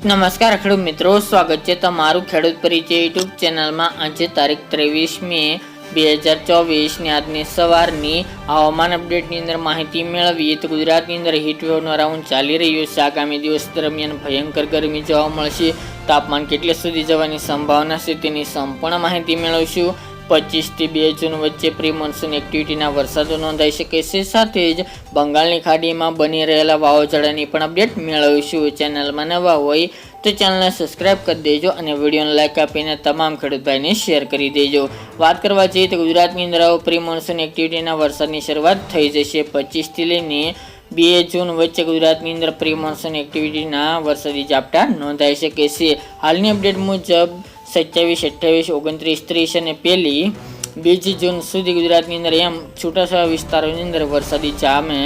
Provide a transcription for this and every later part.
નમસ્કાર ખેડૂત મિત્રો, સ્વાગત છે તમારું ખેડૂત પરિચય યુટ્યુબ ચેનલમાં। આજે તારીખ 23 મે 2024 ની આજની સવારની હવામાન અપડેટની અંદર માહિતી મેળવીએ તો ગુજરાતની અંદર હીટવેવનો રાઉન્ડ ચાલી રહ્યો છે। આગામી દિવસ દરમિયાન ભયંકર ગરમી જોવા મળશે। તાપમાન કેટલે સુધી જવાની સંભાવના છે તેની સંપૂર્ણ માહિતી મેળવશું। 25 થી 2 જૂન વચ્ચે પ્રી મોન્સૂન એક્ટિવિટીના વરસાદો નોંધાઈ શકે છે। સાથે જ બંગાળની ખાડીમાં બની રહેલા વાવાઝોડાની પણ અપડેટ મેળવીશું। ચેનલમાં નવા હોય તો ચેનલને સબસ્ક્રાઇબ કરી દેજો અને વિડીયોને લાઇક આપીને તમામ ખેડૂત ભાઈને શેર કરી દેજો। વાત કરવા જઈએ તો ગુજરાતની અંદર પ્રી મોન્સૂન એક્ટિવિટીના વરસાદની શરૂઆત થઈ જશે। 25 થી લઈને 2 જૂન વચ્ચે ગુજરાતની અંદર પ્રી મોન્સૂન એક્ટિવિટીના વરસાદી ઝાપટા નોંધાઈ શકે છે। હાલની અપડેટ મુજબ 27, 28, 29, 30 અને 2 જૂન સુધી ગુજરાતની અંદર એમ છૂટાછવાયા વિસ્તારોની અંદર વરસાદી જામે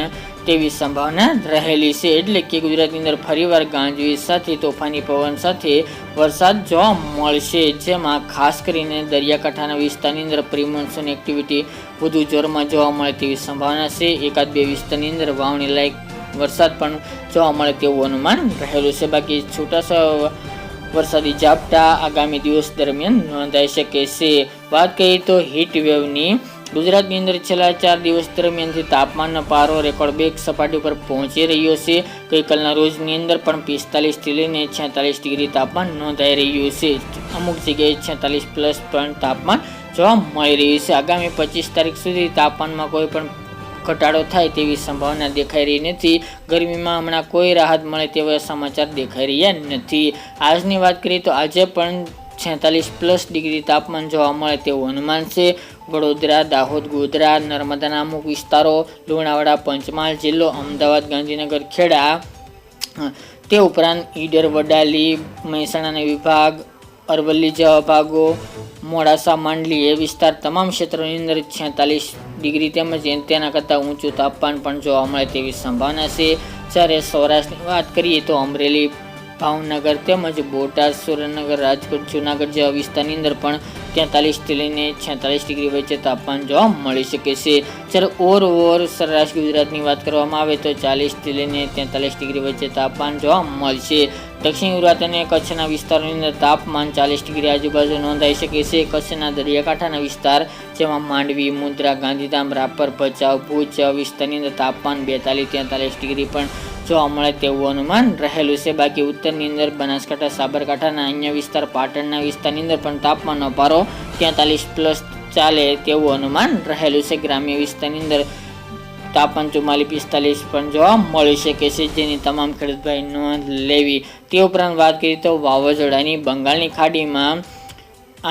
તેવી સંભાવના રહેલી છે। એટલે કે ગુજરાતની અંદર ફરીવાર ગાજવીજ સાથે તોફાની પવન સાથે વરસાદ જોવા મળશે, જેમાં ખાસ કરીને દરિયાકાંઠાના વિસ્તારની અંદર પ્રી મોન્સૂન એક્ટિવિટી વધુ જોરમાં જોવા મળે તેવી સંભાવના છે। 1-2 વિસ્તારની અંદર વાવણી લાયક વરસાદ પણ જોવા મળે તેવું અનુમાન રહેલું છે। બાકી છૂટાછવાયા વરસાદી ઝાપટા આગામી દિવસ દરમિયાન નોંધાઈ શકે છે। વાત કરીએ તો હીટ વેવની, ગુજરાતની અંદર છેલ્લા 4 દિવસ દરમિયાનથી તાપમાનનો પારો રેકોર્ડ બ્રેક સપાટી ઉપર પહોંચી રહ્યો છે। ગઈકાલના રોજની અંદર પણ 45 થી લઈને 46 ડિગ્રી તાપમાન નોંધાઈ રહ્યું છે। અમુક જગ્યાએ 46 પ્લસ પણ તાપમાન જોવા મળી રહ્યું છે। આગામી 25 તારીખ સુધી તાપમાનમાં કોઈ પણ ઘટાડો થાય તેવી સંભાવના દેખાઈ રહી નથી। ગરમીમાં હમણાં કોઈ રાહત મળે તેવા સમાચાર દેખાઈ રહ્યા નથી। આજની વાત કરીએ તો આજે પણ 46 પ્લસ ડિગ્રી તાપમાન જોવા મળે તેવું અનુમાન છે। વડોદરા, દાહોદ, ગોધરા, નર્મદાના અમુક વિસ્તારો, લુણાવાડા, પંચમહાલ જિલ્લો, અમદાવાદ, ગાંધીનગર, ખેડા, તે ઉપરાંત ઈડર, વડાલી, મહેસાણાના વિભાગ, અરવલ્લી જેવા ભાગો, મોડાસા, માંડલી એ વિસ્તાર તમામ ક્ષેત્રોની અંદર 46 ડિગ્રી તેમજ તેના કરતાં ઊંચું તાપમાન પણ જોવા મળે તેવી સંભાવના છે। જ્યારે સૌરાષ્ટ્રની વાત કરીએ તો અમરેલી, ભાવનગર તેમજ બોટાદ, સુરેન્દ્રનગર, રાજકોટ, જૂનાગઢ જેવા વિસ્તારની અંદર પણ 43 થી લઈને 46 ડિગ્રી વચ્ચે તાપમાન જોવા મળી શકે છે। જ્યારે ઓવર સરેરાશ ગુજરાતની વાત કરવામાં આવે તો 40 થી લઈને 43 ડિગ્રી વચ્ચે તાપમાન જોવા મળશે। દક્ષિણ ગુજરાત અને કચ્છના વિસ્તારોની અંદર તાપમાન 40 ડિગ્રી આજુબાજુ નોંધાઈ શકે છે। કચ્છના દરિયાકાંઠાના વિસ્તાર જેમાં માંડવી, મુન્દ્રા, ગાંધીધામ, રાપર, ભચાઉ, ભુજ જેવા વિસ્તારની અંદર તાપમાન 42-43 ડિગ્રી પણ જોવા મળે તેવું અનુમાન રહેલું છે। બાકી ઉત્તરની અંદર બનાસકાંઠા, સાબરકાંઠાના અન્ય વિસ્તાર, પાટણના વિસ્તારની અંદર પણ તાપમાનનો પારો 43 પ્લસ ચાલે તેવું અનુમાન રહેલું છે। ગ્રામ્ય વિસ્તારની અંદર તાપમાન 44-45 પણ જોવા મળી શકે છે, જેની તમામ ખેડૂતભાઈ નોંધ લેવી। તે ઉપરાંત વાત કરીએ તો વાવાઝોડાની, બંગાળની ખાડીમાં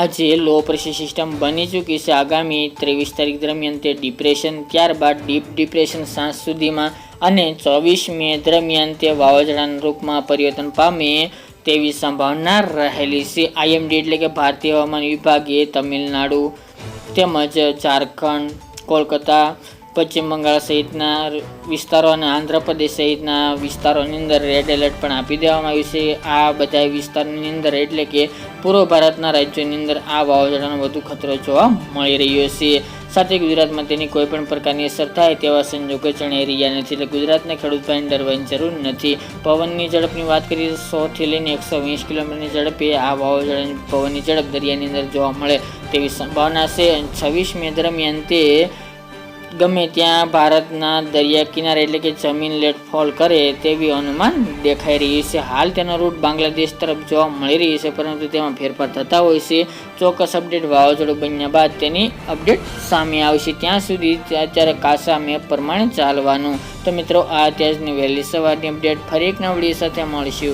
આજે લો પ્રેશર સિસ્ટમ બની ચૂકી છે। આગામી 23 તારીખ દરમિયાન તે ડિપ્રેશન, ત્યારબાદ ડીપ ડિપ્રેશન સાંજ સુધીમાં અને 24 મે દરમિયાન તે વાવાઝોડાના રૂપમાં પરિવર્તન પામે તેવી સંભાવના રહેલી છે। IMD એટલે કે ભારતીય હવામાન વિભાગે તમિલનાડુ તેમજ ઝારખંડ, કોલકાતા, પશ્ચિમ બંગાળ સહિતના વિસ્તારો અને આંધ્રપ્રદેશ સહિતના વિસ્તારોની અંદર રેડ એલર્ટ પણ આપી દેવામાં આવ્યું છે। આ બધા વિસ્તારોની અંદર એટલે કે પૂર્વ ભારતના રાજ્યોની અંદર આ વાવાઝોડાનો વધુ ખતરો જોવા મળી રહ્યો છે। સાથે ગુજરાતમાં તેની કોઈ પણ પ્રકારની અસર થાય તેવા સંજોગો જણાઈ રહ્યા નથી, એટલે ગુજરાતના ખેડૂત ભાઈને ડરવાની જરૂર નથી। પવનની ઝડપની વાત કરીએ તો 100 થી લઈને 120 કિલોમીટરની ઝડપે આ વાવાઝોડાની પવનની ઝડપ દરિયાની અંદર જોવા મળે તેવી સંભાવના છે। 26 મે દરમિયાન તે ગમે ત્યાં ભારતના દરિયા કિનારે એટલે કે જમીન લેન્ડફોલ કરે તેવી અનુમાન દેખાઈ રહી છે। હાલ તેનો રૂટ બાંગ્લાદેશ તરફ જોવા મળી રહી છે, પરંતુ તેમાં ફેરફાર થતા હોય છે। ચોક્કસ અપડેટ વાવાઝોડું બન્યા બાદ તેની અપડેટ સામે આવશે, ત્યાં સુધી અત્યારે કાસા મેપ પ્રમાણે ચાલવાનું। તો મિત્રો, આ અત્યારની વહેલી સવારની અપડેટ, ફરી એક નવા વિડીયો સાથે મળીશું।